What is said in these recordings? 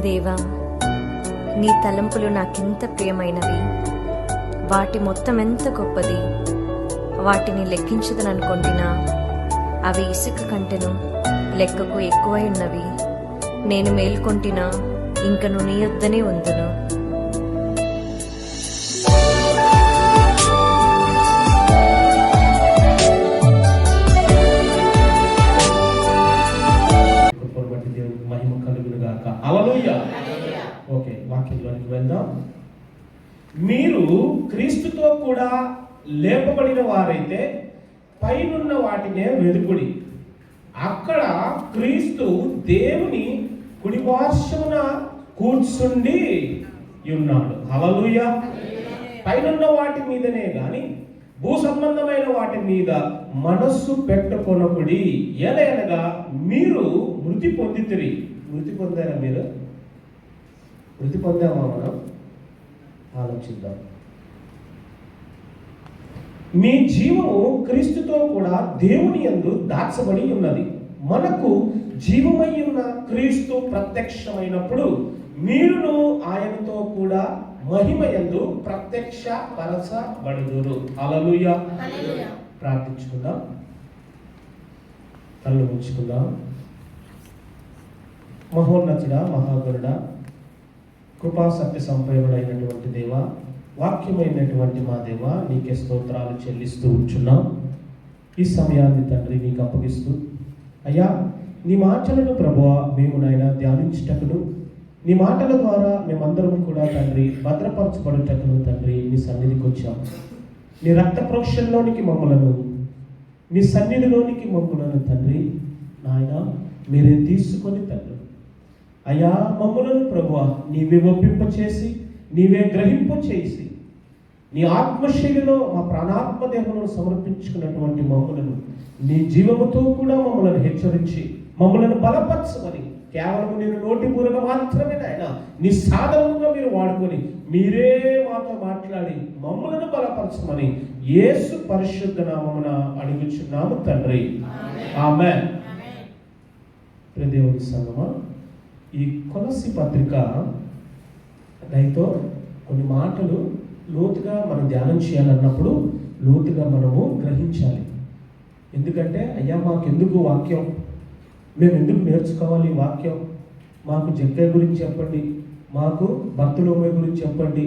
దేవా, నీ తలంపులు నాకెంత ప్రియమైనవి, వాటి మొత్తం ఎంత గొప్పది. వాటిని లెక్కించదననుకొంటినా అవి ఇసుక కంటెను లెక్కకు ఎక్కువై ఉన్నవి. నేను మేల్కొంటినా ఇంకను నీ యొద్దనే ఉందును. మహిమ కలుగును గాక. హల్లెలూయా. ఓకే, వాక్యంలోనికి వెళ్దాం. మీరు క్రీస్తుతో కూడా లేపబడిన వారైతే పైనున్న వాటినే వెదుకుడి. అక్కడ క్రీస్తు దేవుని కుడిపార్శ్వమున కూర్చుండి ఉన్నాడు. హల్లెలూయా. పైనున్న వాటి మీదనే గాని భూ సంబంధమైన వాటి మీద మనస్సు పెట్టుకొనకుడి. ఎలయనగా మీరు మృతి పొందితిరి. మృతి పొందారా? మీరు మృతి పొందామా? మనం ఆలోచిద్దాం. మీ జీవము క్రీస్తుతో కూడా దేవుని యందు దాచబడి ఉన్నది. మనకు జీవమై ఉన్న క్రీస్తు ప్రత్యక్షమైనప్పుడు మీరును ఆయనతో కూడా మహిమ యందు ప్రత్యక్ష పరచబడుదురు. హల్లెలూయా. ప్రార్థించుకుందాం, కళ్ళు ఉంచుకుందాం. మహోన్నతుడా, మహాగరుడా, కృపా సత్య సంపన్నుడైనటువంటి దేవ, వాక్యమైనటువంటి మా దేవ, నీకే స్తోత్రాలు చెల్లిస్తూ ఉంచున్నాం. ఈ సమయాన్ని తండ్రి నీకు అప్పగిస్తూ, అయ్యా నీ మాటలను ప్రభువా మేము నాయన ధ్యానించుటకును, నీ మాటల ద్వారా మేమందరం కూడా తండ్రి భద్రపరచబడుటకును తండ్రి నీ సన్నిధికి వచ్చాం. నీ రక్త ప్రోక్షణలోనికి మమ్మలను, నీ సన్నిధిలోనికి మమ్మలను తండ్రి నాయన మీరే తీసుకొని తండ్రి అయ్యా మమ్మలను ప్రభువా నీవే ఒప్పింపచేసి, నీవే గ్రహింప చేసి, నీ ఆత్మశైలిలో మా ప్రాణాత్మ దేహములను సమర్పించుకున్నటువంటి మమ్మలను నీ జీవముతో కూడా మమ్మలను హెచ్చరించి మమ్మలను బలపరచమని, కేవలం నేను నోటి పూరగా మాత్రమే నాయన నీ సాధనముగా మీరు వాడుకొని మీరే మాతో మాట్లాడి మమ్మలను బలపరచమని యేసు పరిశుద్ధ నామమున అడుగుచున్నాము తండ్రి. ఆమేన్. దేవుని సంగమా, ఈ కొలస్సీ పత్రిక దయతో కొన్ని మాటలు లోతుగా మనం ధ్యానం చేయాలన్నప్పుడు లోతుగా మనము గ్రహించాలి. ఎందుకంటే అయ్యా మాకెందుకు వాక్యం, మేము ఎందుకు నేర్చుకోవాలి వాక్యం, మాకు జక్కయ్య గురించి చెప్పండి, మాకు బర్తలోమై గురించి చెప్పండి,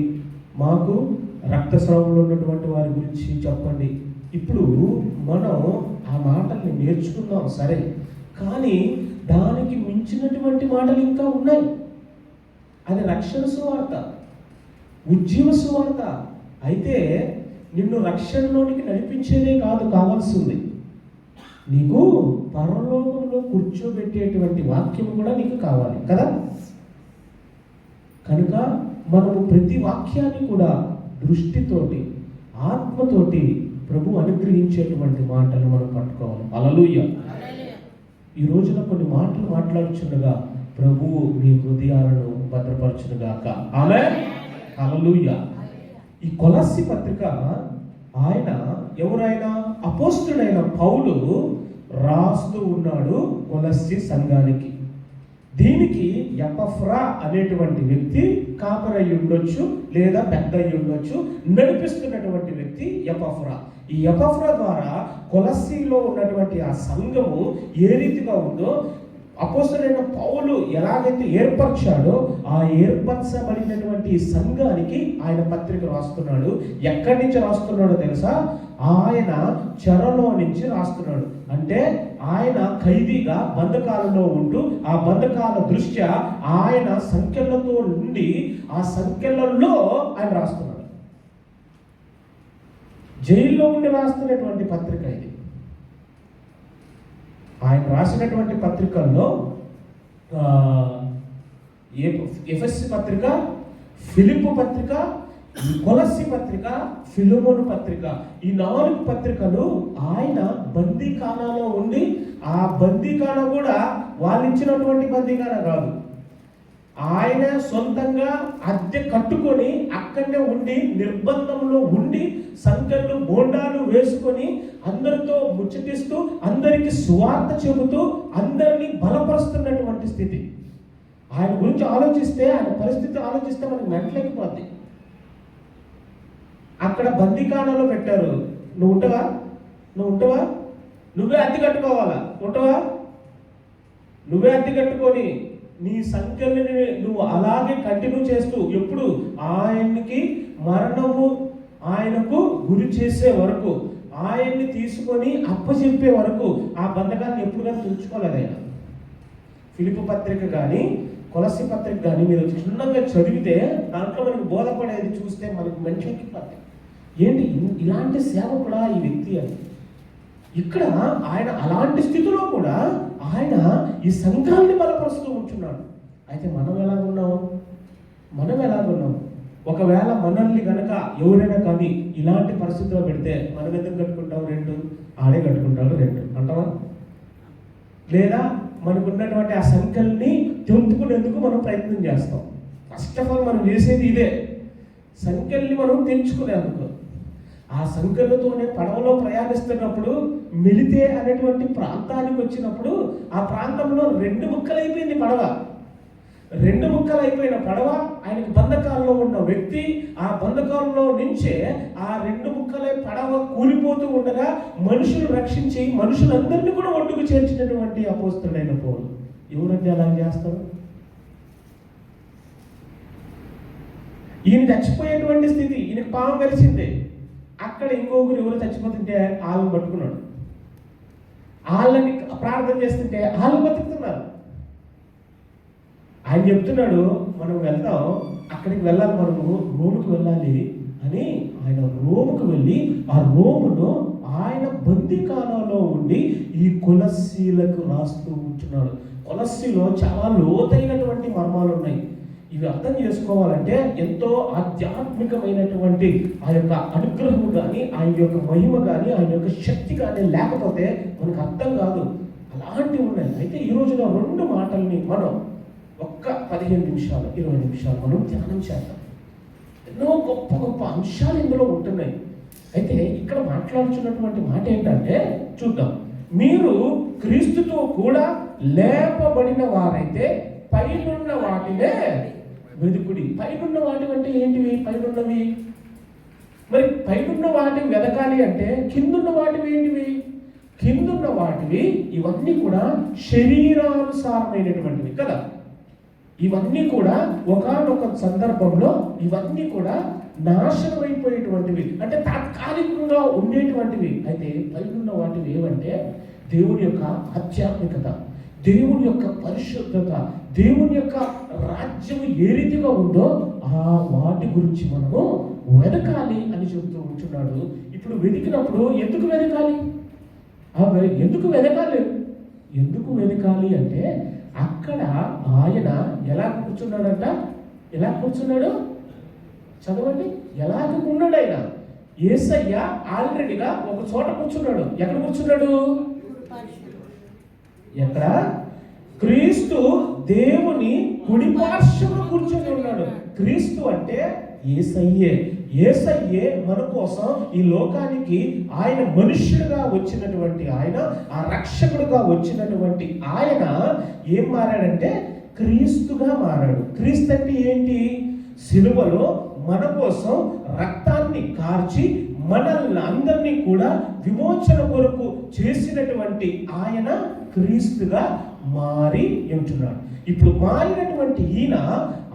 మాకు రక్తస్రావంలో ఉన్నటువంటి వారి గురించి చెప్పండి. ఇప్పుడు మనం ఆ మాటల్ని నేర్చుకున్నాం సరే, కానీ దానికి మించినటువంటి మాటలు ఇంకా ఉన్నాయి. అది రక్షణ సువార్త, ఉజ్జీవ సువార్త. అయితే నిన్ను రక్షణలోనికి నడిపించేదే కాదు కావాల్సింది, నీకు పరలోకంలో కూర్చోబెట్టేటువంటి వాక్యం కూడా నీకు కావాలి కదా. కనుక మనము ప్రతి వాక్యాన్ని కూడా దృష్టితోటి ఆత్మతోటి ప్రభు అనుగ్రహించేటువంటి మాటలు మనం పట్టుకోవాలి. హల్లెలూయా. ఈ రోజున కొన్ని మాటలు మాట్లాడుచుండగా ప్రభువు మీ హృదయాలను భద్రపరచునుగాక. ఆమేన్. హల్లెలూయా. ఈ కొలస్సీ పత్రిక ఆయన ఎవరైనా అపోస్తలుడైన పౌలు రాస్తూ ఉన్నాడు కొలస్సీ సంఘానికి. దీనికి ఎపఫ్రా అనేటువంటి వ్యక్తి కాపరై ఉండొచ్చు, లేదా పెద్ద అయి ఉండొచ్చు. నడిపిస్తున్నటువంటి వ్యక్తి ఎపఫ్రా. ఈ ఎపఫ్రా ద్వారా కొలస్సీలో ఉన్నటువంటి ఆ సంఘము ఏ రీతిగా ఉందో, అపోస్తలుడైన పౌలు ఎలాగైతే ఏర్పరిచాడో ఆ ఏర్పరచబడినటువంటి సంఘానికి ఆయన పత్రిక రాస్తున్నాడు. ఎక్కడి నుంచి రాస్తున్నాడో తెలుసా? ఆయన చెరలో నుంచి రాస్తున్నాడు. అంటే ఆయన ఖైదీగా బంధకాలలో ఉంటూ ఆ బంధకాల దృష్ట్యా ఆయన సంఖ్యలతో ఉండి ఆ సంఖ్యలలో ఆయన రాస్తున్నాడు. జైల్లో ఉండి రాస్తున్నటువంటి పత్రిక ఇది. ఆయన రాసినటువంటి పత్రికల్లో ఎఫెసీ పత్రిక, ఫిలిప్పు పత్రిక, కొలస్సీ పత్రిక, ఫిలెమోను పత్రిక, ఈ 4 పత్రికలు ఆయన బందీఖానాలో ఉండి, ఆ బందీఖానా కూడా వాళ్ళు ఇచ్చినటువంటి బందీఖానా కాదు, ఆయన సొంతంగా అద్దె కట్టుకొని అక్కడనే ఉండి నిర్బంధంలో ఉండి సంఖ్యలు బోండాలు వేసుకొని అందరితో ముచ్చటిస్తూ అందరికి సువార్త చెబుతూ అందరినీ బలపరుస్తున్నటువంటి స్థితి. ఆయన గురించి ఆలోచిస్తే, ఆయన పరిస్థితి ఆలోచిస్తే మనకి మెంటలెక్కిపోద్ది. అక్కడ బందీఖానాలో పెట్టారు, నువ్వు ఉంటావా? నువ్వే అద్దె కట్టుకోవాలా? ఉంటావా? నువ్వే అద్దె కట్టుకొని నీ సంఖ్యలని నువ్వు అలాగే కంటిన్యూ చేస్తూ ఎప్పుడు ఆయనకి మరణము ఆయనకు గురి చేసే వరకు, ఆయన్ని తీసుకొని అప్పచెప్పే వరకు ఆ బంధకాన్ని ఎప్పుడు కానీ తుంచుకోలేదు ఆయన. ఫిలిప్పు పత్రిక కానీ కొలస్సీ పత్రిక కానీ మీరు క్షుణ్ణంగా చదివితే దాంట్లో మనకు బోధపడేది చూస్తే మనకు మెంటలకి పత్రిక ఏంటి ఇలాంటి సేవ కూడా ఈ వ్యక్తి అని. ఇక్కడ ఆయన అలాంటి స్థితిలో కూడా ఆయన ఈ సంఘాన్ని బలపరుస్తూ ఉంటున్నాడు. అయితే మనం ఎలాగున్నాం? ఒకవేళ మనల్ని గనక ఎవరైనా కానీ ఇలాంటి పరిస్థితిలో పెడితే మనం ఎందుకు కట్టుకుంటాం? రెంట్ ఆడే కట్టుకుంటాడు, రెంట్ అంటావా? లేదా మనకు ఉన్నటువంటి ఆ సంఖ్యల్ని తెంచుకునేందుకు మనం ప్రయత్నం చేస్తాం. ఫస్ట్ ఆఫ్ ఆల్ మనం చేసేది ఇదే, సంఖ్యల్ని మనం తెంచుకునేందుకు. ఆ సంఖ్యలతోనే పడవలో ప్రయాణిస్తున్నప్పుడు మిలితే అనేటువంటి ప్రాంతానికి వచ్చినప్పుడు ఆ ప్రాంతంలో 2 ముక్కలైపోయింది పడవ. 2 ముక్కలైపోయిన పడవ, ఆయనకి బంధకాల్లో ఉన్న వ్యక్తి, ఆ బంధకాల్లో నుంచే ఆ 2 ముక్కలై పడవ కూలిపోతూ ఉండగా మనుషులు రక్షించి మనుషులందరినీ కూడా ఒడ్డుకు చేర్చినటువంటి అపోస్తలుడైన పౌలు. ఎవరంటే అలా చేస్తారు? ఈయన చచ్చిపోయేటువంటి స్థితి, ఈయనకి పాము కలిసిందే. అక్కడ ఇంకొకరు ఎవరు చచ్చిపోతుంటే వాళ్ళని పట్టుకున్నాడు, వాళ్ళని ప్రార్థన చేస్తుంటే వాళ్ళు బతుకుతున్నారు. ఆయన చెప్తున్నాడు, మనం వెళ్తాం, అక్కడికి వెళ్ళాలి, మనము రోముకు వెళ్ళాలి అని. ఆయన రోముకు వెళ్ళి ఆ రోమును ఆయన బందీఖానాలో ఉండి ఈ కొలస్సీలకు రాస్తూ ఉంటున్నాడు. కొలస్సీలో చాలా లోతైనటువంటి మర్మాలు ఉన్నాయి. ఇవి అర్థం చేసుకోవాలంటే ఎంతో ఆధ్యాత్మికమైనటువంటి ఆ యొక్క అనుగ్రహము కానీ, ఆయన యొక్క మహిమ కానీ, ఆయన యొక్క శక్తి కానీ లేకపోతే మనకు అర్థం కాదు. అలాంటివి ఉన్నాయి. అయితే ఈ రోజున 2 మాటల్ని మనం ఒక్క 15 నిమిషాలు 20 నిమిషాలు మనం ధ్యానం చేద్దాం. ఎన్నో గొప్ప గొప్ప అంశాలు ఇందులో ఉంటున్నాయి. అయితే ఇక్కడ మాట్లాడుతున్నటువంటి మాట ఏంటంటే చూద్దాం. మీరు క్రీస్తుతో కూడా లేపబడిన వారైతే పైనున్న వాటినే వెదుకుడి. పైనున్న వాటి అంటే ఏంటివి? పైనున్నవి మరి పైనున్న వాటిని వెదకాలి అంటే కిందున్న వాటివి ఏంటివి? కిందున్న వాటివి ఇవన్నీ కూడా శరీరానుసారమైనటువంటివి కదా. ఇవన్నీ కూడా ఒకానొక సందర్భంలో ఇవన్నీ కూడా నాశనం అయిపోయేటువంటివి, అంటే తాత్కాలికంగా ఉండేటువంటివి. అయితే పైనున్న వాటివి ఏమంటే దేవుని యొక్క ఆధ్యాత్మికత, దేవుని యొక్క పరిశుద్ధత, దేవుని యొక్క రాజ్యం ఏ రీతిగా ఉందో ఆ వాటి గురించి మనము వెదకాలి అని చెబుతూ ఉంటున్నాడు. ఇప్పుడు వెతికినప్పుడు ఎందుకు వెదకాలి? ఎందుకు వెదకాలి అంటే అక్కడ ఆయన ఎలా కూర్చున్నాడంట? ఎలా కూర్చున్నాడు? చదవండి. ఎలాగ ఉన్నాడు ఆయన? యేసయ్య ఆల్రెడీగా ఒక చోట కూర్చున్నాడు. ఎక్కడ కూర్చున్నాడు? ఎక్కడ? క్రీస్తు దేవుని కుడి పార్శ్వమున కూర్చొని ఉన్నాడు. క్రీస్తు అంటే యేసయ్యే మన కోసం ఈ లోకానికి ఆయన మనుష్యుడుగా వచ్చినటువంటి ఆయన, ఆ రక్షకుడుగా వచ్చినటువంటి ఆయన ఏం మారాడంటే క్రీస్తుగా మారాడు. క్రీస్తు అంటే ఏంటి? సిలువలో మన కోసం రక్తాన్ని కార్చి మనల్ని అందరినీ కూడా విమోచన కొరకు చేసినటువంటి ఆయన క్రీస్తుగా మారి ఉంటున్నాడు. ఇప్పుడు మారినటువంటి ఈయన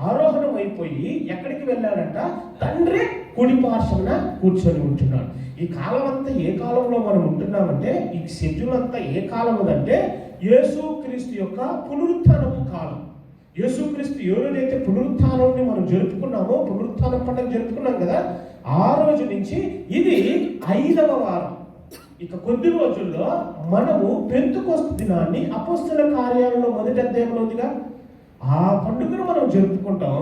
ఆరోహణం అయిపోయి ఎక్కడికి వెళ్ళాడంట? తండ్రి కుడి పార్శ్వన కూర్చొని ఉంటున్నాడు. ఈ కాలం అంతా ఏ కాలంలో మనం ఉంటున్నామంటే, ఈ షెడ్యూల్ అంతా ఏ కాలం అంటే యేసుక్రీస్తు యొక్క పునరుత్థానపు కాలం. యేసుక్రీస్తు ఏ రోజైతే పునరుత్థానాన్ని మనం జరుపుకున్నామో, పునరుత్థానం పండుగ జరుపుకున్నాం కదా, ఆ రోజు నుంచి ఇది 5వ వారం. ఇక కొద్ది రోజుల్లో మనము పెంతెకొస్తు దినాన్ని అపోస్తలుల కార్యాలలో మొదటి అధ్యాయంలో ఉందిగా, ఆ పండుగను మనం జరుపుకుంటాం.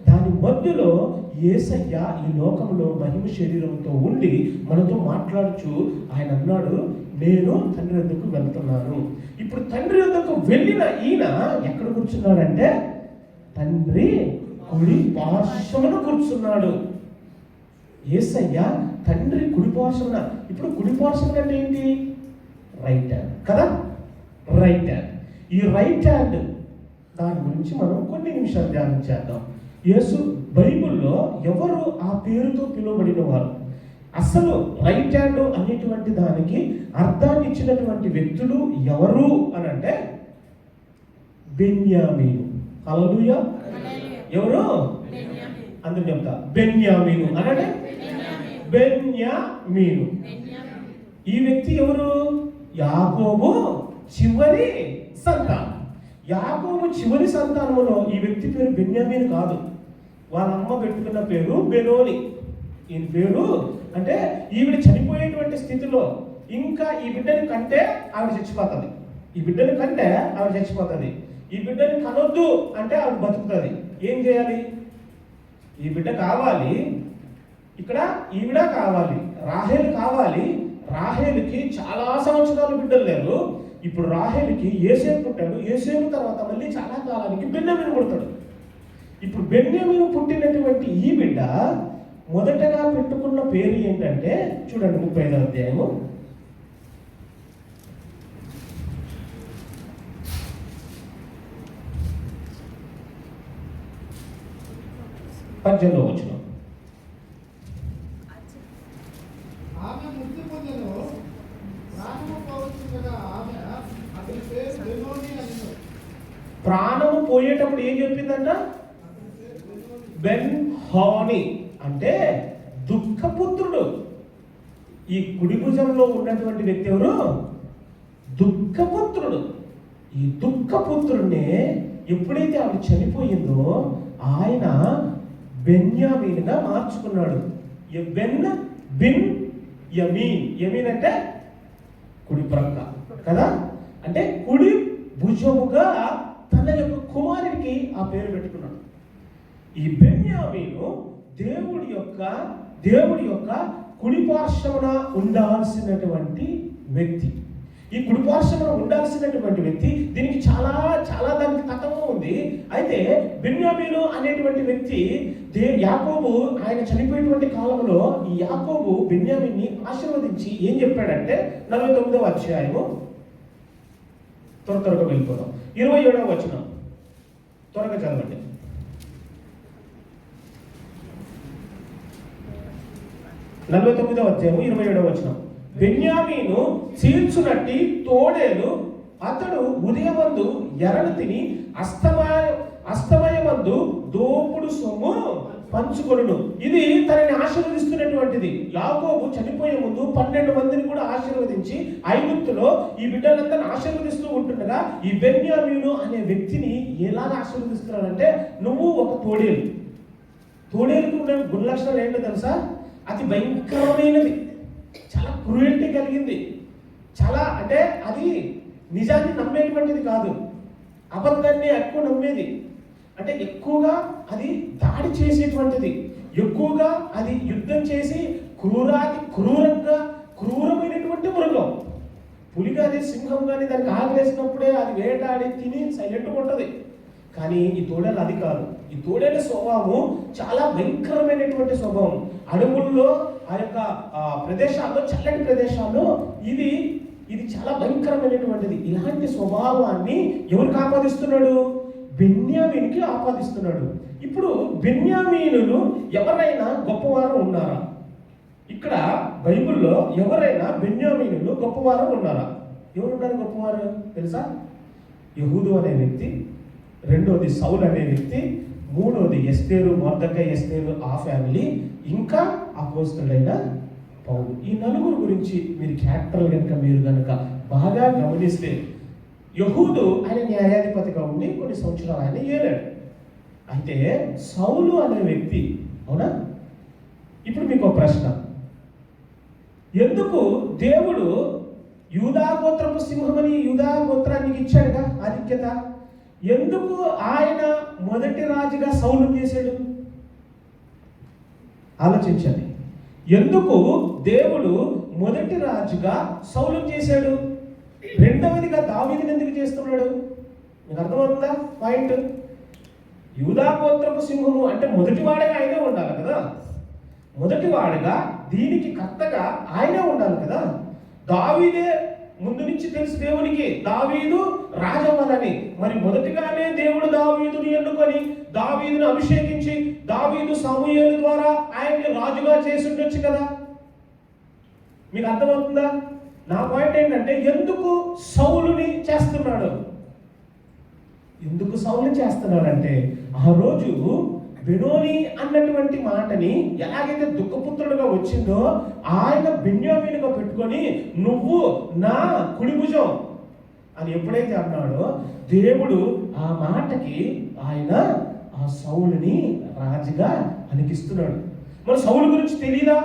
దాని మధ్యలో యేసయ్య ఈ లోకంలో మహిమ శరీరంతో ఉండి మనతో మాట్లాడుచు ఆయన అన్నాడు, నేను తండ్రి వద్దకు వెళ్తున్నాను. ఇప్పుడు తండ్రి వద్దకు వెళ్ళిన ఈయన ఎక్కడ కూర్చున్నాడంటే తండ్రి కుడి పార్శ్వమున కూర్చున్నాడు. యేసయ్య తండ్రి కుడి పార్శ్వమున. ఇప్పుడు కుడి పార్శ్వమున అంటే ఏంటి? రైట్ హ్యాండ్ కదా. Right hand. ఈ రైట్ హ్యాండ్ దాని గురించి గురించి మనం కొన్ని నిమిషాలు ధ్యానం చేద్దాం. యేసు బైబిల్లో ఎవరు ఆ పేరుతో పిలువబడిన వారు? అసలు రైట్ హ్యాండ్ అనేటువంటి దానికి అర్థాన్ని ఇచ్చినటువంటి వ్యక్తులు ఎవరు అని అంటే బెన్యామీను. హల్లెలూయా. ఎవరు? అందరూ చెప్తా, బెన్యామీను అనంటే బెన్యామీను. ఈ వ్యక్తి ఎవరు? యాకోబు చివరి సంతానం. యాకోబు చివరి సంతానంలో ఈ వ్యక్తి పేరు బెన్యామీను కాదు. వాళ్ళ అమ్మ పెట్టుకున్న పేరు బెనోని. ఈ పేరు అంటే ఈవిడ చనిపోయేటువంటి స్థితిలో ఇంకా ఈ బిడ్డని కంటే ఆవిడ చచ్చిపోతుంది. ఈ బిడ్డని కంటే ఆవిడ చచ్చిపోతుంది. ఈ బిడ్డని కనొద్దు అంటే ఆవిడ బతుకుతుంది. ఏం చేయాలి? ఈ బిడ్డ కావాలి, ఇక్కడ ఈవిడ కావాలి, రాహేలు కావాలి. రాహేలుకి చాలా సంవత్సరాలు బిడ్డలు లేరు. ఇప్పుడు రాహేలుకి యోసేపు పుట్టాడు. యోసేపు తర్వాత మళ్ళీ చాలా కాలానికి బెన్యామీను పుడతాడు. ఇప్పుడు బెన్యామీను పుట్టినటువంటి ఈ బిడ్డ మొదటగా పెట్టుకున్న పేరు ఏంటంటే చూడండి, 35వ అధ్యాయము 18వ వచనం. ప్రాణము పోయేటప్పుడు ఏం చెప్పిందంట? బెన్ హాని అంటే దుఃఖపుత్రుడు. ఈ కుడి భుజంలో ఉన్నటువంటి వ్యక్తి ఎవరు? దుఃఖపుత్రుడు. ఈ దుఃఖపుత్రుడిని ఎప్పుడైతే ఆవిడ చనిపోయిందో ఆయన బెన్యామీనుగా మార్చుకున్నాడు. బిన్ యమీన్. యమీన్ అంటే కుడి ప్రక్క కదా, అంటే కుడి భుజముగా తన యొక్క కుమారుడికి ఆ పేరు పెట్టుకున్నాడు. ఈ బెన్యామీను దేవుడి యొక్క కుడి పార్శ్వమున ఉండాల్సినటువంటి వ్యక్తి. ఈ కుడి పార్శ్వమున ఉండాల్సినటువంటి వ్యక్తి. దీనికి చాలా చాలా దానికి కథము ఉంది. అయితే బెన్యామీను అనేటువంటి వ్యక్తి యాకోబు ఆయన చనిపోయేటువంటి కాలంలో ఈ యాకోబు బెన్యామీన్ని ఆశీర్వదించి ఏం చెప్పాడంటే 49వ అధ్యాయము త్వరగా వెళ్ళిపోదాం. 27వ వచనం త్వరగా చదవండి. 49వ అధ్యాయము 27వ వచనం. బెన్యామీను చీల్చునట్టి తోడేలు అతడు ఉదయమందు ఎరను తిని అస్తమయమందు దోపుడు సొమ్ము పంచుకొనును. ఇది తనని ఆశీర్వదిస్తున్నటువంటిది. యాకోబు చనిపోయే ముందు 12 మందిని కూడా ఆశీర్వదించి ఐగుప్తులో ఈ బిడ్డలందరిని ఆశీర్వదిస్తూ ఉంటుండగా ఈ బెన్యామీను అనే వ్యక్తిని ఎలాగా ఆశీర్వదిస్తున్నాడంటే, నువ్వు ఒక తోడేలు. తోడేలుకు ఉన్న గుణలక్షణాలు ఏంటో తెలుసా? అతి భయంకరమైనది, చాలా క్రూయల్టీ కలిగింది, చాలా అంటే అది నిజాన్ని నమ్మేటువంటిది కాదు, అబద్ధాన్ని ఎక్కువ నమ్మేది. అంటే ఎక్కువగా అది దాడి చేసేటువంటిది, ఎక్కువగా అది యుద్ధం చేసి క్రూరమైనటువంటి మృగం. పులి కానీ సింహం కానీ దానికి ఆగలేసినప్పుడే అది వేటాడి తిని సైలెంట్గా ఉంటుంది. కానీ ఈ తోడేలు అది కాదు. ఈ తోడేల స్వభావం చాలా భయంకరమైనటువంటి స్వభావం. అడవుల్లో ఆ యొక్క ప్రదేశాల్లో, చల్లటి ప్రదేశాల్లో ఇది చాలా భయంకరమైనటువంటిది. ఇలాంటి స్వభావాన్ని ఎవరికి ఆపాదిస్తున్నాడు? బెన్యామీనుకి ఆపాదిస్తున్నాడు. ఇప్పుడు బెన్యామీనులు ఎవరైనా గొప్పవారు ఉన్నారా? ఇక్కడ బైబిల్లో ఎవరైనా బెన్యామీనులు గొప్పవారు ఉన్నారా? ఎవరున్నారు గొప్పవారు తెలుసా? యెహూదు అనే వ్యక్తి, రెండోది సౌల్ అనే వ్యక్తి, మూడోది ఎస్తేరు, మొర్దెకై ఎస్తేరు ఆ ఫ్యామిలీ, ఇంకా అపోస్తలుడైన పౌలు. ఈ నలుగురు గురించి మీరు క్యారెక్టర్లు కనుక బాగా గమనిస్తే, యెహూదు ఆయన న్యాయాధిపతిగా ఉండి కొన్ని సంవత్సరాలు ఆయన ఏలాడు. అయితే సౌలు అనే వ్యక్తి, అవునా? ఇప్పుడు మీకు ఒక ప్రశ్న, ఎందుకు దేవుడు యూదా గోత్రపు సింహమని యూదా గోత్రానికి ఇచ్చాడుగా ఆధిక్యత? ఎందుకు ఆయన మొదటి రాజుగా సౌలు చేశాడు? ఆలోచించండి. ఎందుకు దేవుడు మొదటి రాజుగా సౌలు చేశాడు? రెండవదిగా దావీదుని ఎందుకు చేస్తున్నాడు? మీకు అర్థమవుతుందా పాయింట్? యూదా గోత్రపు సింహము అంటే మొదటివాడిగా ఆయనే ఉండాలి కదా, మొదటివాడిగా దీనికి కర్తగా ఆయనే ఉండాలి కదా. దావీదే ముందు నుంచి తెలుసు దేవునికి, దావీదు రాజవ్వాలని. మరి మొదటిగానే దేవుడు దావీదును దావీదును అభిషేకించి దావీదు సమూయేలు ద్వారా ఆయన్ని రాజుగా చేసి ఉండొచ్చు కదా. మీకు అర్థమవుతుందా? నా పాయింట్ ఏంటంటే, ఎందుకు సౌలుని చేస్తున్నాడు? ఎందుకు సౌలుని చేస్తున్నాడంటే, ఆ రోజు బెనోని అన్నటువంటి మాటని ఎలాగైతే దుఃఖపుత్రుడుగా వచ్చిందో ఆయన బెన్యామీనుగా పెట్టుకొని నువ్వు నా కుడి భుజం అని ఎప్పుడైతే అన్నాడో, దేవుడు ఆ మాటకి ఆయన ఆ సౌలుని రాజుగా అనిపిస్తున్నాడు. మరి సౌలు గురించి తెలీదా?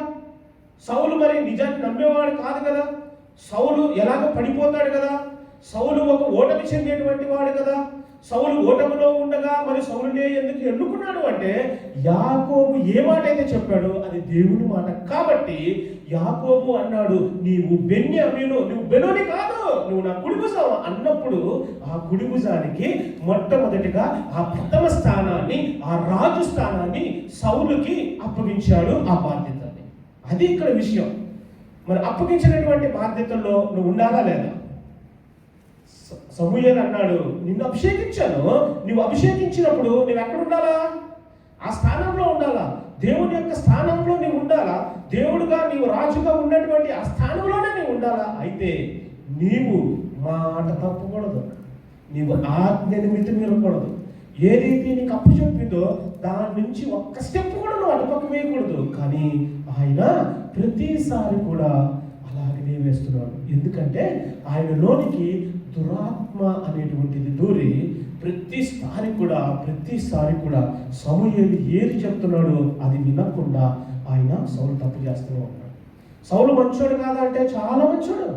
సౌలు మరి నిజాన్ని నమ్మేవాడు కాదు కదా. సౌలు ఎలాగ పడిపోతాడు కదా. సౌలు ఒక ఓటమి చెందేటువంటి వాడు కదా. సౌలు ఓటమిలో ఉండగా మరి సౌలునే ఎందుకు ఎన్నుకున్నాడు అంటే, యాకోబు ఏ మాట అయితే చెప్పాడో అది దేవుని మాట కాబట్టి యాకోబు అన్నాడు, నీవు బెన్యామీను, నువ్వు బెనోని కాదు, నువ్వు నా కుడి భుజం అన్నప్పుడు ఆ కుడి భుజానికి మొట్టమొదటిగా ఆ ప్రథమ స్థానాన్ని, ఆ రాజు స్థానాన్ని సౌలుకి అప్పగించాడు, ఆ బాధ్యతని. అది ఇక్కడ విషయం. మరి అప్పగించినటువంటి బాధ్యతల్లో నువ్వు ఉండాలా లేదా? సమూయేలు అన్నాడు, నిన్ను అభిషేకించాను, నువ్వు అభిషేకించినప్పుడు నువ్వు ఎక్కడ ఉండాలా? ఆ స్థానంలో ఉండాలా. దేవుని యొక్క స్థానంలో నీవు ఉండాలా. దేవుడుగా నీవు రాజుగా ఉన్నటువంటి ఆ స్థానంలోనే నీవు ఉండాలా. అయితే నీవు మాట తప్పకూడదు, నీవు ఆజ్ఞని మితిమీరకూడదు. ఏదైతే నీకు అప్పు చెప్పిందో దాని నుంచి ఒక్క స్టెప్ కూడా నువ్వు అటుపక్క వేయకూడదు. కానీ ఆయన ప్రతిసారి కూడా అలాగనే వేస్తున్నాడు. ఎందుకంటే ఆయనలోనికి దురాత్మ అనేటువంటిది దూరి ప్రతిసారి కూడా సమూయేలు ఏది చెప్తున్నాడో అది వినకుండా ఆయన సౌలు తప్పు చేస్తూనే ఉన్నాడు. సౌలు మంచోడు కాదా అంటే చాలా మంచోడు.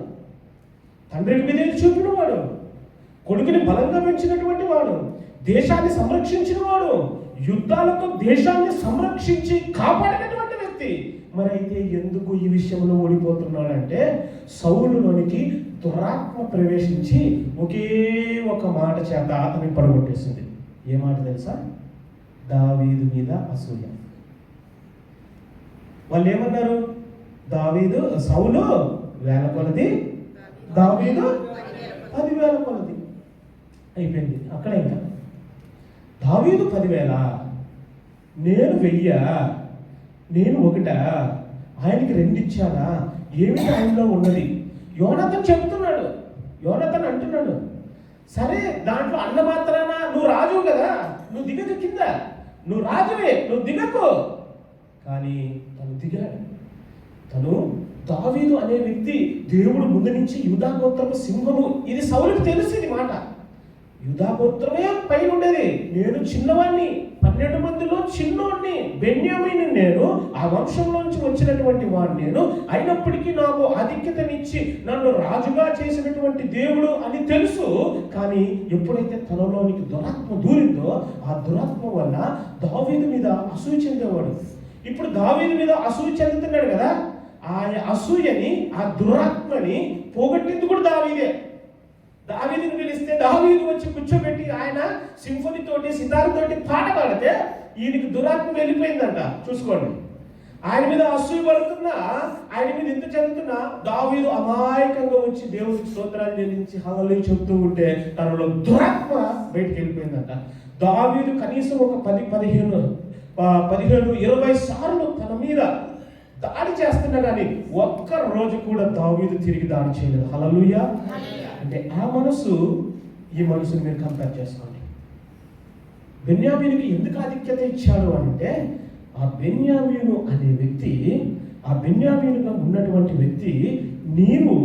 తండ్రికి మీద చూపిన వాడు, కొడుకుని బలంగా పెంచినటువంటి వాడు, దేశాన్ని సంరక్షించిన వాడు, యుద్ధాలతో దేశాన్ని సంరక్షించి కాపాడినటువంటి వ్యక్తి. మరి అయితే ఎందుకు ఈ విషయంలో ఓడిపోతున్నాడంటే, సౌలులోనికి దురాత్మ ప్రవేశించి ఒకే ఒక మాట చేత అతన్ని పడగొట్టేసింది. ఏ మాట తెలుసా? దావీదు మీద అసూయ. వాళ్ళు ఏమన్నారు? సౌలు 1000 కొలది, దావీదు 10,000 కొలది. అయిపోయింది అక్కడ. ఇంకా దావీదు 10,000, నేను 1000, నేను 1, ఆయనకి 2 ఇచ్చానా? ఏమిటి ఆయనలో ఉన్నది? యోనాతాను చెప్తున్నాడు. యోనాతాను అంటున్నాడు, సరే దాంట్లో అన్న మాత్రాన నువ్వు రాజు కదా, నువ్వు దిగకు కింద, నువ్వు రాజువే, నువ్వు దిగకు. కానీ తను దిగాడు. తను దావీదు అనే వ్యక్తి దేవుడు ముందు నుంచి యూదా గోత్రపు సింహము. ఇది సౌలుకి తెలుసు ఈ మాట. యూదా గోత్రమే పైన ఉండేది. నేను చిన్నవాడిని, 12 మందిలో చిన్నోడిని, బెన్యామీను నేను, ఆ వంశంలో నుంచి వచ్చినటువంటి వాడిని నేను. అయినప్పటికీ నాకు ఆధిక్యతనిచ్చి నన్ను రాజుగా చేసినటువంటి దేవుడు అని తెలుసు. కానీ ఎప్పుడైతే తనలోనికి దురాత్మ దూరిందో ఆ దురాత్మ వల్ల దావీదు మీద అసూయ చెందేవాడు. ఇప్పుడు దావీదు మీద అసూయ చెందుతున్నాడు కదా, ఆ అసూయని, ఆ దురాత్మని పోగొట్టింది కూడా దావీదే. దావీదుని పిలిస్తే దావీదు వచ్చి కూర్చోబెట్టి ఆయన సింఫనీతోటి, సితారుతోటి పాట పాడితే ఈయనకి దురాత్మ వెళ్ళిపోయిందంట. చూసుకోండి. ఆయన మీద అసూయ పడుతున్నా, ఆయన మీద ఎంత చెందుతున్నా దావీదు అమాయకంగా వచ్చి దేవుడికి స్తోత్రాలు చెల్లించి హల్లెలూయా చెబుతూ ఉంటే తనలో దురాత్మ బయటికి వెళ్ళిపోయిందంట. దావీదు కనీసం ఒక 10, 15, 20 సార్లు తన మీద దాడి చేస్తున్నా కానీ ఒక్క రోజు కూడా దావీదు తిరిగి దాడి చేయలేదు. హల్లెలూయా. అంటే ఆ మనసు ఈ మనసుని మీరు కంపేర్ చేసుకోండి. బెన్యామీనుకి ఎందుకు ఆధిక్యత ఇచ్చాడు అంటే, ఆ బెన్యామీను అనే వ్యక్తి, ఆ బెన్యామీనుగా ఉన్నటువంటి వ్యక్తి, నీవు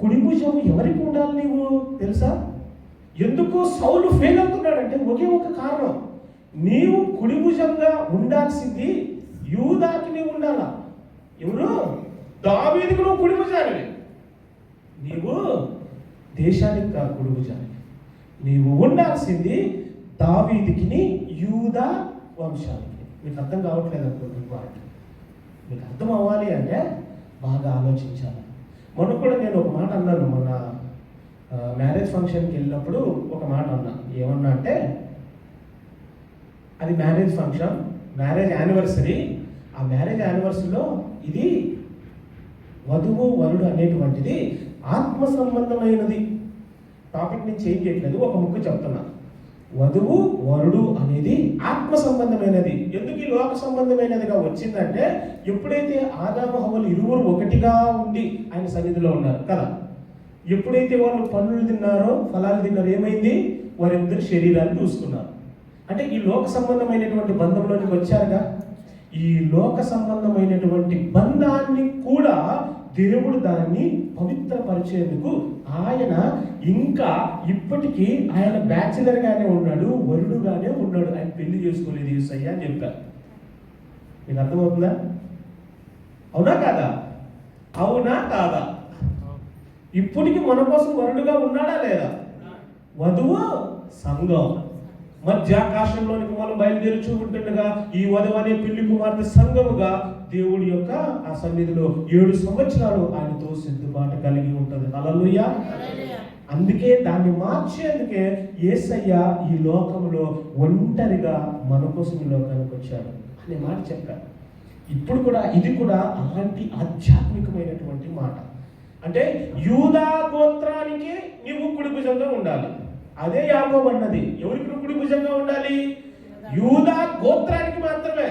కుడి భుజము ఎవరికి ఉండాలి? నీవు తెలుసా? ఎందుకు సౌలు ఫెయిల్ అవుతున్నాడంటే ఒకే ఒక కారణం. నీవు కుడి భుజంగా ఉండాల్సింది యూదాకి నీవు ఉండాలా. ఎవరు? దావీదుకు నువ్వు కుడి భుజానివి. నీవు దేశానికి కాదు కుడి భుజానికి. నీవు ఉండాల్సింది దావీదుకి, యూదా వంశానికి. మీకు అర్థం కావట్లేదు అనుకుంటున్నాను. మీకు అర్థం అవ్వాలి అంటే బాగా ఆలోచించాలి. మొన్న కూడా నేను ఒక మాట అన్నాను. మొన్న మ్యారేజ్ ఫంక్షన్కి వెళ్ళినప్పుడు ఒక మాట అన్నా. ఏమన్నా అంటే, అది మ్యారేజ్ ఫంక్షన్, మ్యారేజ్ యానివర్సరీ. ఆ మ్యారేజ్ యానివర్సరీలో ఇది వధువు వరుడు అనేటువంటిది ఆత్మ సంబంధమైనది. టాపిక్ నేను చేంజ్ చేయట్లేదు, ఒక ముక్క చెప్తున్నా. వధువు వరుడు అనేది ఆత్మ సంబంధమైనది. ఎందుకు ఈ లోక సంబంధమైనదిగా వచ్చిందంటే ఎప్పుడైతే ఆదాము హవ్వలు ఇరువురు ఒకటిగా ఉండి ఆయన సన్నిధిలో ఉన్నారు కదా, ఎప్పుడైతే వాళ్ళు పండ్లు తిన్నారో ఫలాలు తిన్నారో ఏమైంది, వారిద్దరు శరీరాన్ని చూసుకున్నారు. అంటే ఈ లోక సంబంధమైనటువంటి బంధంలోనికి వచ్చారుగా. ఈ లోక సంబంధమైనటువంటి బంధాన్ని కూడా దేవుడు దాన్ని పవిత్రపరిచేందుకు ఆయన ఇంకా ఇప్పటికీ ఆయన బ్యాచిలర్ గానే ఉన్నాడు, వరుడుగానే ఉన్నాడు. ఆయన పెళ్లి చేసుకోలేదు యేసయ్య అని చెప్పారు. మీకు అర్థమవుతుందా? అవునా కాదా? అవునా కాదా? ఇప్పటికి మన కోసం వరుడుగా ఉన్నాడా లేదా? వధువు సంఘం మధ్యాకాశంలోనికి మనం బయలుదేరుచూ ఉంటుండగా ఈ వధువు అనే పెళ్లి కుమార్తె సంఘముగా దేవుడి యొక్క ఆ సన్నిధిలో 7 సంవత్సరాలు ఆయనతో సిద్ధపాటు కలిగి ఉంటుంది. హల్లెలూయా. అందుకే దాన్ని మార్చేందుకే యేసయ్య ఈ లోకంలో ఒంటరిగా మన కోసం ఈ లోకానికి వచ్చాడు అనే మాట చెప్పారు. ఇప్పుడు కూడా ఇది కూడా అలాంటి ఆధ్యాత్మికమైనటువంటి మాట. అంటే యూదా గోత్రానికి నీవు కుడి భుజంగా ఉండాలి. అదే యాకోబు అన్నది. ఎవరికి కుడి భుజంగా ఉండాలి? యూదా గోత్రానికి మాత్రమే.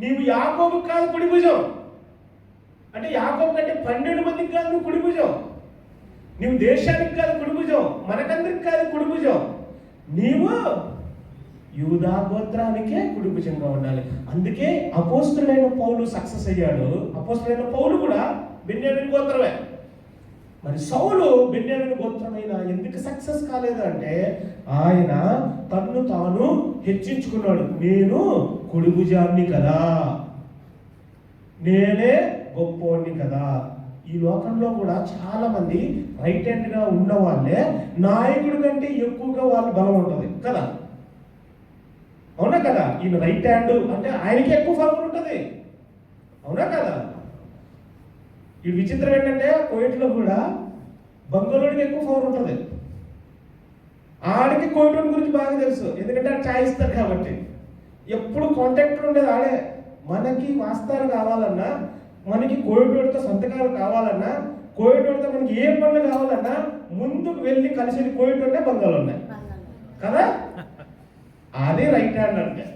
నీవు యాకోబు కాదు కుడి భుజం. అంటే యాకోబు కంటే 12 మందికి కాదు నువ్వు కుడి భుజం. నీవు దేశానికి కాదు కుడి భుజం, మనకందరికి కాదు కుడి భుజం. నీవు యూదా గోత్రానికే కుడి భుజంగా ఉండాలి. అందుకే అపోస్తలుడైన పౌలు సక్సెస్ అయ్యాడు. అపోస్తలుడైన పౌలు కూడా బెన్యామీను గోత్రమే. మరి సౌలు బెన్యామీను గోత్రమైన ఎందుకు సక్సెస్ కాలేదు అంటే ఆయన తన్ను తాను హెచ్చించుకున్నాడు. నేను కుడి భుజాన్ని కదా, నేనే గొప్పోడిని కదా. ఈ లోకంలో కూడా చాలా మంది రైట్ హ్యాండ్ గా ఉన్న వాళ్ళే నాయకుడి కంటే ఎక్కువగా వాళ్ళు బలం ఉంటుంది కదా. అవునా కదా? ఈయన రైట్ హ్యాండ్ అంటే ఆయనకి ఎక్కువ ఫలం ఉంటుంది. అవునా కదా? ఈ విచిత్రం ఏంటంటే కోయిట్లో కూడా బంగాళోడికి ఎక్కువ పవర్ ఉంటుంది. ఆడికి కోయిటోడి గురించి బాగా తెలుసు, ఎందుకంటే ఆడు ఛాయ్ ఇస్తారు కాబట్టి. ఎప్పుడు కాంటాక్టర్ ఉండేది ఆడే. మనకి వాస్తాలు కావాలన్నా, మనకి కోయిటోడితో సంతకాలు కావాలన్నా, కోయిటోడితో మనకి ఏ పనులు కావాలన్నా ముందుకు వెళ్ళి కలిసి కోయిటోడే బంగాళ ఉన్నాయి కదా. అదే రైట్ హ్యాండ్ అంటే.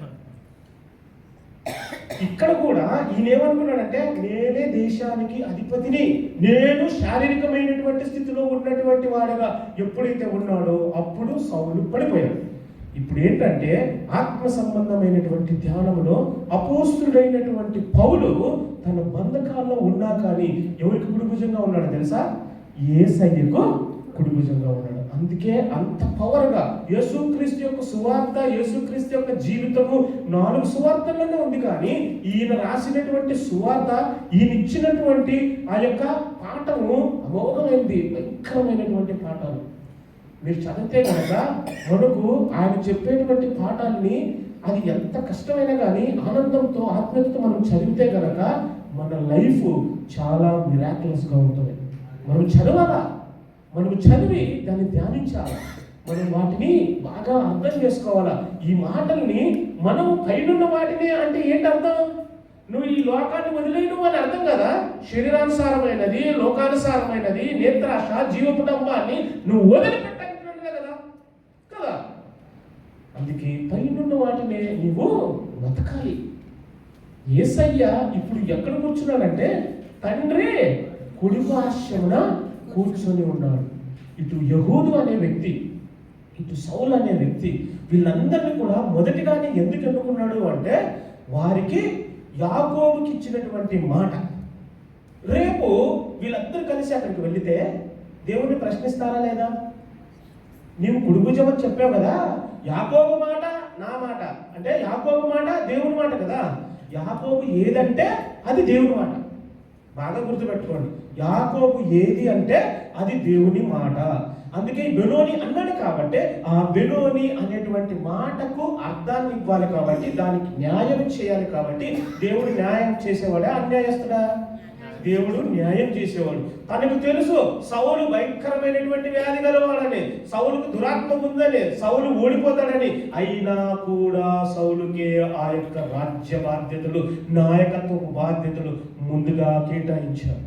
ఇక్కడ కూడా ఈయన ఏమనుకున్నాడంటే నేనే దేశానికి అధిపతిని, నేను శారీరకమైనటువంటి స్థితిలో ఉన్నటువంటి వాడుగా ఎప్పుడైతే ఉన్నాడో అప్పుడు సౌలు పడిపోయాడు. ఇప్పుడు ఏంటంటే ఆత్మ సంబంధమైనటువంటి ధ్యానంలో అపోస్తుడైనటువంటి పౌలు తన బంధకాల్లో ఉన్నా కానీ ఎవరికి కుడిభుజంగా ఉన్నాడు తెలుసా? యేసయ్యకు కుడిభుజంగా ఉన్నాడు. అందుకే అంత పవర్గా యేసుక్రీస్తు యొక్క సువార్త, యేసుక్రీస్తు యొక్క జీవితము 4 సువార్తల్లోనే ఉంది. కానీ ఈయన రాసినటువంటి సువార్త, ఈయన ఇచ్చినటువంటి ఆ యొక్క పాఠము అమోఘమైంది, భయంకరమైనటువంటి పాఠాలు. మీరు చదివితే కనుక మనకు ఆయన చెప్పేటువంటి పాఠాలని అది ఎంత కష్టమైనా కానీ ఆనందంతో ఆత్మీయతతో మనం చదివితే కనుక మన లైఫ్ చాలా మిరాక్యులస్గా ఉంటుంది. మనం చదవాలా, మనం చదివి దాన్ని ధ్యానించాలి, మనం వాటిని బాగా అర్థం చేసుకోవాలా. ఈ మాటల్ని మనం పైనున్న వాటిని అంటే ఏంటి అర్థం? నువ్వు ఈ లోకాన్ని వదిలేను అని అర్థం కదా. శరీరానుసారమైనది, లోకానుసారమైనది, నేత్రాశ, జీవపుటంబాన్ని నువ్వు వదిలిపెట్టాలంటున్నాను కదా కదా. అందుకే పైనున్న వాటిని నీవు బతకాలి. యేసయ్య ఇప్పుడు ఎక్కడ కూర్చున్నాడంటే తండ్రి కుడిపార్శ్వమున కూర్చొని ఉన్నాడు. ఇటు యహూదు అనే వ్యక్తి, ఇటు సౌలు అనే వ్యక్తి, వీళ్ళందరినీ కూడా మొదటిగానే ఎందుకు ఎన్నుకున్నాడు అంటే వారికి యాకోబుకి ఇచ్చినటువంటి మాట. రేపు వీళ్ళందరూ కలిసి అక్కడికి వెళితే దేవుణ్ణి ప్రశ్నిస్తారా లేదా? నీవు కుడిభుజం అని చెప్పావు కదా, యాకోబు మాట నా మాట అంటే యాకోబు మాట దేవుని మాట కదా. యాకోబు ఏదంటే అది దేవుని మాట. బాగా గుర్తుపెట్టుకోండి, యాకోబు ఏది అంటే అది దేవుని మాట. అందుకే బెనోని అన్నాడు కాబట్టి ఆ బెనోని అనేటువంటి మాటకు అర్థాన్ని ఇవ్వాలి కాబట్టి దానికి న్యాయం చేయాలి కాబట్టి దేవుడు న్యాయం చేసేవాడే అన్యాయస్తుడా? దేవుడు న్యాయం చేసేవాడు. తనకు తెలుసు సౌలు భయంకరమైనటువంటి వ్యాధి గలవాడని, సౌలుకు దురాత్మ ఉందని, సౌలు ఓడిపోతాడని. అయినా కూడా సౌలుకే ఆ యొక్క రాజ్య బాధ్యతలు, నాయకత్వ బాధ్యతలు ముందుగా కేటాయించాడు.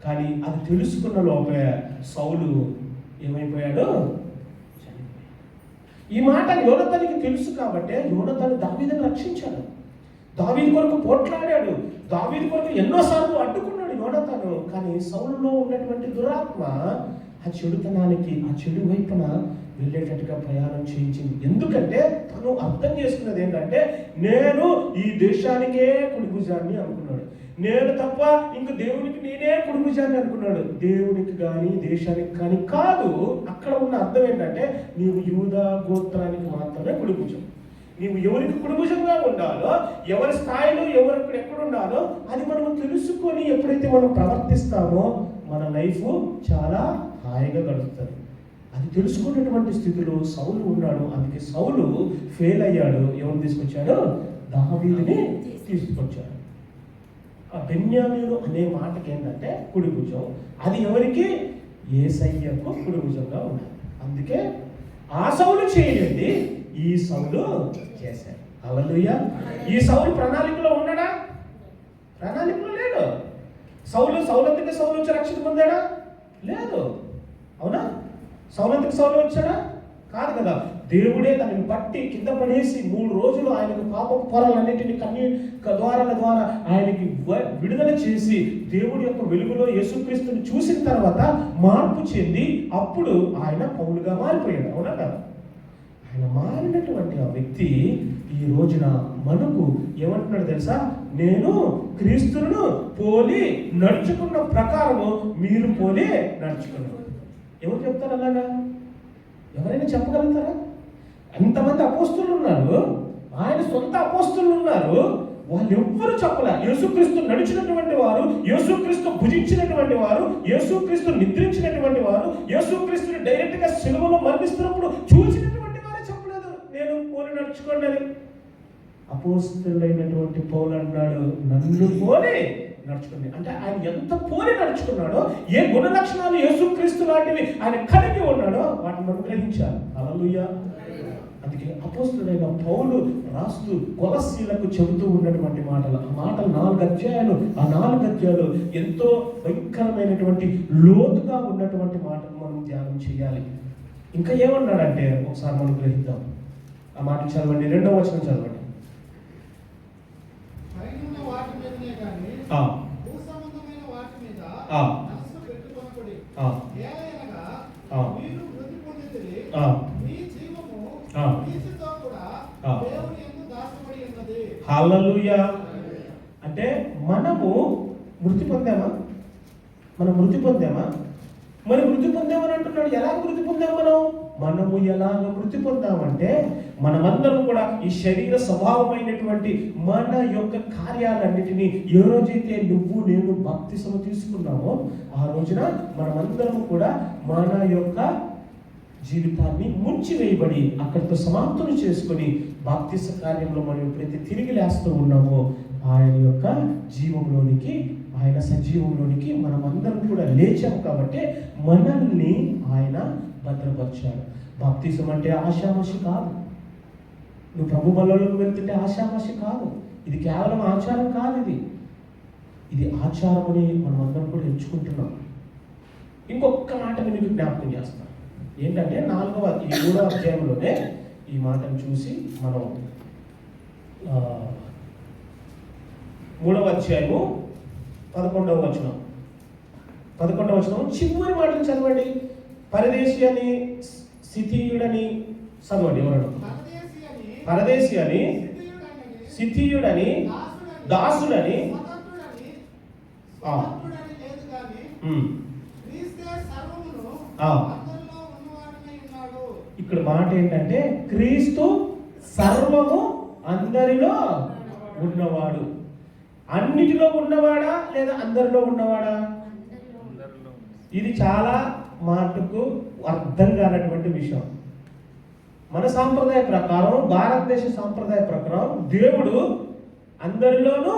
కానీ అది తెలుసుకున్న లోపే సౌలు ఏమైపోయాడు? ఈ మాట యోనతానికి తెలుసు కాబట్టి యోనతాను దావీదుని రక్షించాడు. దావీదు కొరకు పోట్లాడాడు. దావీదు కొరకు ఎన్నోసార్లు అడ్డుకున్నాడు యోనతాను. కానీ సౌలులో ఉన్నటువంటి దురాత్మ ఆ చెడుతనానికి, ఆ చెడు వైపున వెళ్ళేటట్టుగా ప్రయాణం చేయించింది. ఎందుకంటే తను అర్థం చేసుకున్నది ఏంటంటే, నేను ఈ దేశానికే కుడిభుజాన్ని అనుకున్నాడు. నేను తప్ప ఇంక దేవునికి నేనే కుడిభుజాన్ని అనుకున్నాడు. దేవునికి కానీ దేశానికి కానీ కాదు. అక్కడ ఉన్న అర్థం ఏంటంటే, నీవు యూదా గోత్రానికి మాత్రమే కుడిభుజం. నీవు ఎవరికి కుడిభుజంగా ఉండాలో, ఎవరి స్థాయిలో ఎవరు ఎక్కడ ఉండాలో అది మనం తెలుసుకొని ఎప్పుడైతే మనం ప్రవర్తిస్తామో మన లైఫ్ చాలా హాయిగా గడుపుతుంది. అది తెలుసుకున్నటువంటి స్థితిలో సౌలు ఉన్నాడు. అందుకే సౌలు ఫెయిల్ అయ్యాడు. ఎవరు తీసుకొచ్చాడు? దావీదుని తీసుకొచ్చాడు. ఆ బెన్యామీను అనే మాటకి ఏంటంటే కుడిభుజం. అది ఎవరికి? యేసయ్యకు కుడిభుజంగా ఉండాలి. అందుకే ఆ సౌలు చేయండి, ఈ సౌలు చేశాడు. హల్లెలూయా. ఈ సౌలు ప్రణాళికలో ఉన్నాడా? ప్రణాళికలో లేడు. సౌలందుకే సౌలు వచ్చి రక్షణ పొందాడా? లేదు. అవునా? సౌలందుకు సౌలు వచ్చాడా? కాదు కదా. దేవుడే తనని పట్టి కింద పడేసి 3 రోజులు ఆయనకు పాపపు పొరలన్నింటినీ ద్వారాల ద్వారా ఆయనకి విడుదల చేసి దేవుడి యొక్క వెలుగులో యేసుక్రీస్తుని చూసిన తర్వాత మార్పు చెంది అప్పుడు ఆయన పౌలుగా మారిపోయాడు. అవునా కదా? ఆయన మారినటువంటి ఆ వ్యక్తి ఈ రోజున మనకు ఏమంటున్నాడు తెలుసా? నేను క్రీస్తును పోలి నడుచుకున్న ప్రకారము మీరు పోలి నడుచుకున్నారు. ఎవరు చెప్తారు అలాగా? ఎవరైనా చెప్పగలుగుతారా? అంతమంది అపోస్తులు ఉన్నారు, ఆయన సొంత అపోస్తులు ఉన్నారు, వాళ్ళు ఎవ్వరు చెప్పలే. యేసుక్రీస్తు నడిచినటువంటి వారు, యేసుక్రీస్తు భుజించినటువంటి వారు, యేసుక్రీస్తు నిద్రించినటువంటి వారు, యేసుక్రీస్తుని డైరెక్ట్ గా సిలువలో మరణిస్తున్నప్పుడు చూసినటువంటి వారే చెప్పలేదు నేను పోలి నడుచుకోండి అని. అపోస్తులైనటువంటి పౌలు అన్నాడు, నన్ను పోలి నడుచుకుంది. అంటే ఆయన ఎంత పోలి నడుచుకున్నాడో, ఏ గుణ లక్షణాలు యేసుక్రీస్తు లాంటివి ఆయన కలిగి ఉన్నాడో వాటిని మనం గ్రహించాలి. హల్లెలూయా. అందుకే అపోస్తులైన పౌలు రాస్తూ కొలస్సీలకు చెబుతూ ఉన్నటువంటి మాటలు, ఆ మాటలు 4 అధ్యాయాలు, ఆ 4 అధ్యాయాలు ఎంతో భయంకరమైనటువంటి లోతుగా ఉన్నటువంటి మాటలు మనం ధ్యానం చేయాలి. ఇంకా ఏమన్నాడంటే ఒకసారి మనం గ్రహిద్దాం. ఆ మాట చదవండి, 2వ వచనం చదవండి. హల్లెలూయా. అంటే మనము మృతి పొందామా? మనం మృతి పొందామా? మరి మృతి పొందామని అంటున్నాడు. ఎలా మృతి పొందాం? మనము ఎలాగ మృతి పొందామంటే మనమందరం కూడా ఈ శరీర స్వభావమైనటువంటి మన యొక్క కార్యాలన్నిటినీ ఏ రోజైతే నువ్వు నేను బాప్తిసము తీసుకున్నామో ఆ రోజున మనమందరం కూడా మన యొక్క జీవితాన్ని ముంచివేయబడి అక్కడితో సమాప్తం చేసుకొని బాప్తిస కార్యంలో మనం ఎప్పుడైతే తిరిగి లేస్తూ ఉన్నామో ఆయన యొక్క జీవంలోనికి, ఆయన సజీవంలోనికి మనమందరం కూడా లేచాము. కాబట్టి మనల్ని ఆయన భద్రపరిచాడు. బాప్తిసం అంటే ఆషామాషి కాదు. నువ్వు ప్రభు బలంలోకి వెళ్తుంటే ఆషామాషి కాదు. ఇది కేవలం ఆచారం కాదు. ఇది ఆచారం అని మనం అందరం కూడా ఎంచుకుంటున్నాం. ఇంకొక మాట నేను జ్ఞాపకం చేస్తాను. ఏంటంటే 3వ అధ్యాయంలోనే ఈ మాటను చూసి మనం 3వ అధ్యాయము 11వ వచనం చివరి మాటలు చదవండి. పరదేశి అని, సిథియుడని చదవండి. ఎవరు? పరదేశి అని, సిథియుడని, దాసుడని. ఇక్కడ మాట ఏంటంటే క్రీస్తు సర్వము అందరిలో ఉన్నవాడు. అన్నిటిలో ఉన్నవాడా లేదా అందరిలో ఉన్నవాడా? ఇది చాలా మాటకు అర్థం కానటువంటి విషయం. మన సాంప్రదాయ ప్రకారం, భారతదేశ సాంప్రదాయ ప్రకారం దేవుడు అందరిలోనూ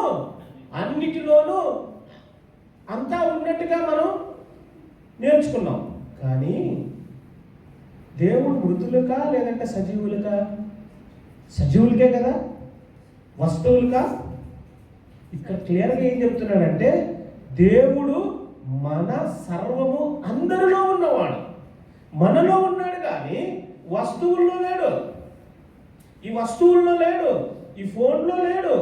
అన్నిటిలోనూ అంతా ఉన్నట్టుగా మనం నేర్చుకున్నాం. కానీ దేవుడు మృతులుకా లేదంటే సజీవులుకా? సజీవులకే కదా, వస్తువులుకా? ఇక్కడ క్లియర్గా ఏం చెప్తున్నాడంటే దేవుడు మన సర్వము అందరిలో ఉన్నవాడు. మనలో ఉన్నాడు కానీ వస్తువుల్లో లేడు, ఈ వస్తువుల్లో లేడు, ఈ ఫోన్లో లేడు,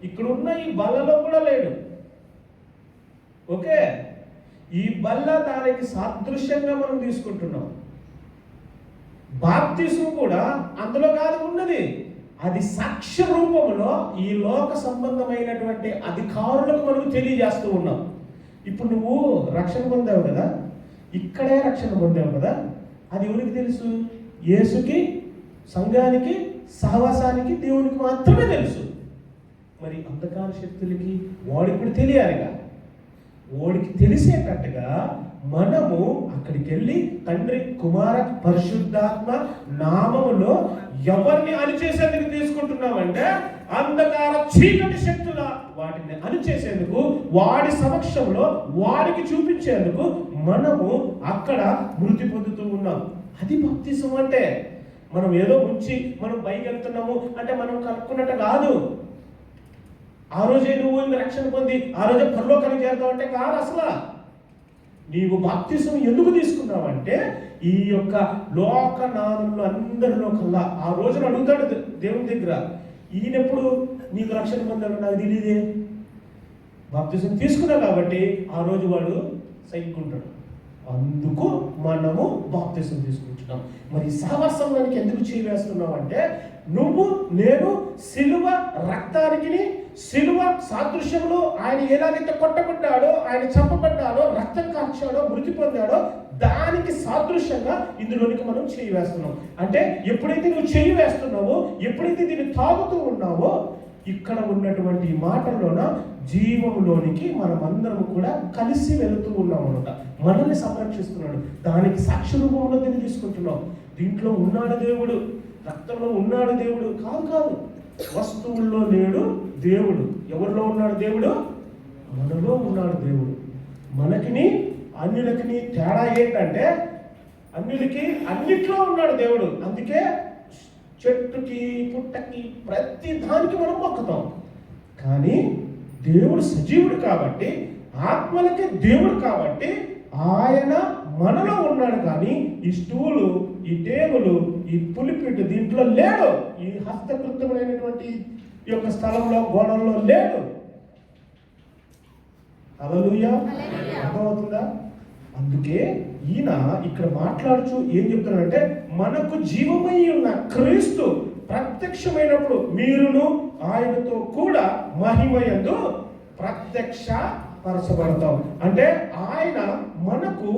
ఇక్కడున్న ఈ బల్లలో కూడా లేడు. ఓకే, ఈ బల్ల దానికి సాదృశ్యంగా మనం తీసుకుంటున్నాం. బాప్తిసం కూడా అందులో కాదు ఉన్నది, అది సాక్ష్య రూపంలో ఈ లోక సంబంధమైనటువంటి అధికారులకు మనం తెలియజేస్తూ ఉన్నాం. ఇప్పుడు నువ్వు రక్షణ పొందావు కదా, ఇక్కడే రక్షణ పొందావు కదా, అది ఎవరికి తెలుసు? యేసుకి, సంఘానికి, సహవాసానికి, దేవునికి మాత్రమే తెలుసు. మరి అంధకార శక్తులకి వాడికి కూడా తెలియాలిగా. వాడికి తెలిసేటట్టుగా మనము అక్కడికి వెళ్ళి తండ్రి, కుమార, పరిశుద్ధాత్మ నామములో ఎవరిని అణిచేసేందుకు తీసుకుంటున్నామంటే అంధకార చీకటి శక్తుల వాటిని అణిచేసేందుకు, వాడి సమక్షంలో వాడికి చూపించేందుకు మనము అక్కడ మృతి పొందుతూ ఉన్నాం. అది బాప్తిసం అంటే. మనం ఏదో ముంచి మనం పైకి వెళ్తున్నాము అంటే మనం కలుపుకున్నట్టు కాదు. ఆ రోజే నువ్వు రక్షణ పొంది ఆ రోజే పరలోకానికి చేరుతావు అంటే కాదు. అసలు నీవు బాప్తిసం ఎందుకు తీసుకున్నావంటే ఈ యొక్క లోకనాథంలో అందరిలో కల్లా ఆ రోజున అడుగుతాడు దేవుని దగ్గర, ఈయనెప్పుడు నీకు రక్షణ పొందాడు నాకు తెలియదే. బాప్తిసం తీసుకున్నావు కాబట్టి ఆ రోజు వాడు సైకుంటాడు. అందుకు మనము బాప్తిసం తీసుకుంటున్నాం. మరి సహవాసంలోనికి ఎందుకు చేవేస్తున్నావు అంటే నువ్వు నేను సిలువ రక్తానికి, సిలువ సాదృశ్యంలో ఆయన ఎలాగైతే కొట్టబడ్డాడో, ఆయన చంపబడ్డాడో, రక్తం కార్చాడో, మృతి పొందాడో దానికి సాదృశ్యంగా ఇందులోనికి మనం చేయి వేస్తున్నాం. అంటే ఎప్పుడైతే నువ్వు చేయి వేస్తున్నావో, ఎప్పుడైతే దీన్ని తాగుతూ ఉన్నావో, ఇక్కడ ఉన్నటువంటి మాటల్లోన జీవంలోనికి మనం అందరం కూడా కలిసి వెళుతూ ఉన్నాం అనమాట. మనల్ని సంరక్షిస్తున్నాడు. దానికి సాక్షి రూపంలో దీన్ని తీసుకుంటున్నాం. దీంట్లో ఉన్నాడు దేవుడు, రక్తంలో ఉన్నాడు దేవుడు కాదు. వస్తువుల్లో లేడు దేవుడు. ఎవరిలో ఉన్నాడు దేవుడు? మనలో ఉన్నాడు దేవుడు. మనకిని అన్యులకి తేడా ఏంటంటే అన్యులకి అన్నిట్లో ఉన్నాడు దేవుడు. అందుకే చెట్టుకి, పుట్టకి, ప్రతి దానికి మనం మొక్కుతాం. కానీ దేవుడు సజీవుడు కాబట్టి, ఆత్మలకి దేవుడు కాబట్టి ఆయన మనలో ఉన్నాడు. కానీ ఈ స్టూలు, ఈ టేబుల్, ఈ పులిపిట్టు దీంట్లో లేడు. ఈ హస్తకృతమైనటువంటి ఈ యొక్క స్థలంలో, గోడల్లో లేడు. హల్లెలూయా, అర్థమవుతుందా? అందుకే ఈయన ఇక్కడ మాట్లాడుచు ఏం చెప్తున్నాడంటే మనకు జీవమై ఉన్న క్రీస్తు ప్రత్యక్షమైనప్పుడు మీరును ఆయనతో కూడా మహిమయందు ప్రత్యక్ష పరచబడతాం. అంటే ఆయన మనకు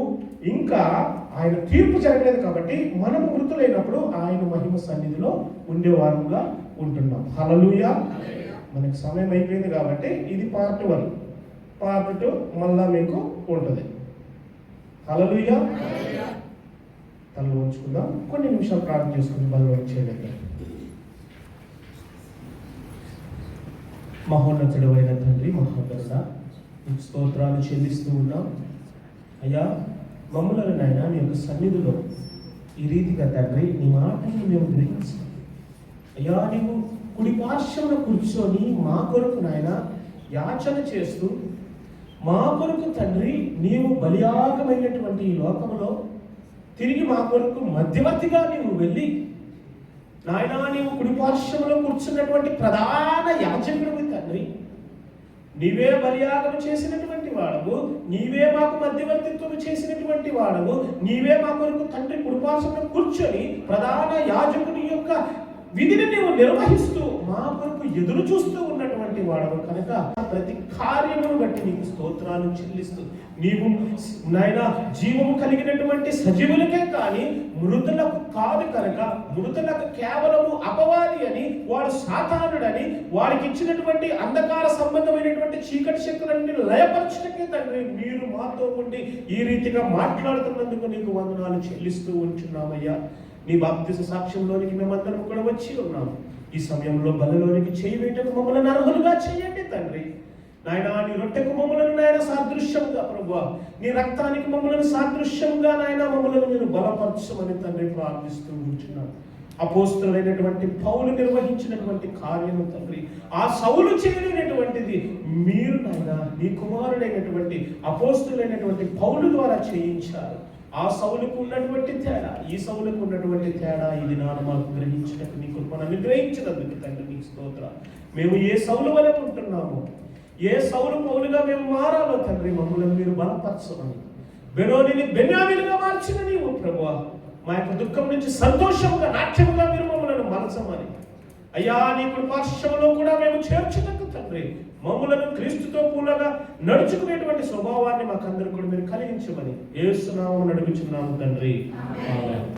ఇంకా ఆయన తీర్పు జరగలేదు కాబట్టి మనము మృతులైనప్పుడు ఆయన మహిమ సన్నిధిలో ఉండేవారుగా ఉంటున్నాం. హల్లెలూయా. మనకి సమయం అయిపోయింది కాబట్టి ఇది పార్ట్ 1. పార్ట్ 2 మళ్ళా మీకు ఉంటుంది. హల్లెలూయా. తలలో ఉంచుకుందాం, కొన్ని నిమిషాలు ప్రార్థన చేసుకుని బలలో చేయలేదు. మహోన్నతుడు అయిన తండ్రి, మహాగరుడ, స్తోత్రాలు చెల్లిస్తూ ఉన్నాం. అయ్యా, మమ్మలను నాయన నీ యొక్క సన్నిధిలో ఈ రీతిగా తండ్రి నీ మాటని మేము గ్రహించాం. అయ్యా, నీవు కుడి పార్శ్వమున కూర్చొని మా కొరకు నాయన యాచన చేస్తూ, మా కొరకు తండ్రి నీవు బలియాగమైనటువంటి ఈ లోకంలో తిరిగి మా కొరకు మధ్యవర్తిగా నీవు వెళ్ళి నాయనా నీవు కుడిపార్శ్వములో కూర్చున్నటువంటి ప్రధాన యాజకుడివి తండ్రి. నీవే బలియాగము చేసినటువంటి వాడవు, నీవే మాకు మధ్యవర్తిత్వము చేసినటువంటి వాడవు, నీవే మా కొరకు తండ్రి కుడిపార్శ్వములో కూర్చొని ప్రధాన యాజకుని యొక్క విధిని నీవు నిర్వహిస్తూ మా కొరకు ఎదురు చూస్తూ ఉన్నటువంటి వాడవు కనుక ప్రతి కార్యమును బట్టి నీకు స్తోత్రాలు చెల్లిస్తూ, నీవు నాయన జీవము కలిగినటువంటి సజీవులకే కానీ మృతులకు కాదు కనుక, మృతులకు కేవలము అపవాది అని, వాడు సాతానుడని, వాడికి ఇచ్చినటువంటి అంధకార సంబంధమైనటువంటి చీకటి శక్తులన్నీ లయపరచటకే తండ్రి మీరు మాతో ఉండి ఈ రీతిగా మాట్లాడుతున్నందుకు నీకు వందనాలు చెల్లిస్తూ ఉంటున్నామయ్యా. నీ బాప్తిస సాక్ష్యంలోనికి మేమందరం కూడా వచ్చి ఉన్నాము. ఈ సమయంలో బలలోనికి చేయి వేయటకు మమ్మల్ని అర్హులుగా చేయండి తండ్రి. నాయన నీ రొట్టెకు మమ్మల్ని నాయన సాదృశ్యంగా ప్రభువా, నీ రక్తానికి మమ్మల్ని సాదృశ్యంగా నాయన మమ్మల్ని మీరు బలపరచమని తండ్రి ప్రార్థిస్తూ ఉంటున్నాను. అపోస్తులైనటువంటి పౌలు నిర్వహించినటువంటి కార్యము తండ్రి, ఆ సౌలు చేయలేనటువంటిది మీరు నాయన నీ కుమారుడైనటువంటి అపోస్తులైనటువంటి పౌలు ద్వారా చేయించారు. ఆ సౌలుకు ఉన్నటువంటి తేడా, ఈ సౌలుకు ఉన్నటువంటి తేడా ఇది నాడు మాకు గ్రహించినట్టు నీ కృపను అనుగ్రహించినందుకు తండ్రి నీకు స్తోత్రం. మేము ఏ సౌలు వలె ఉంటున్నామో, ఏ సౌలు పౌలుగా మేము మారాలో తండ్రి మమ్మల్ని మీరు బలపరచమని, బెనోనిని బెన్యామీనుగా మార్చిన నీవు ప్రభువా, మా యొక్క దుఃఖం నుంచి సంతోషంగా నాట్యముగా మీరు మమ్మల్ని మలచమని అయ్యా, నీ కృపార్శ్వంలో కూడా మేము చేర్చుటకు తండ్రి మమ్ములను క్రీస్తుతో పూలగా నడుచుకునేటువంటి స్వభావాన్ని మాకందరూ కూడా మీరు కలిగించమని యేసు నామమున అడుగుచున్నాము తండ్రి. ఆమేన్.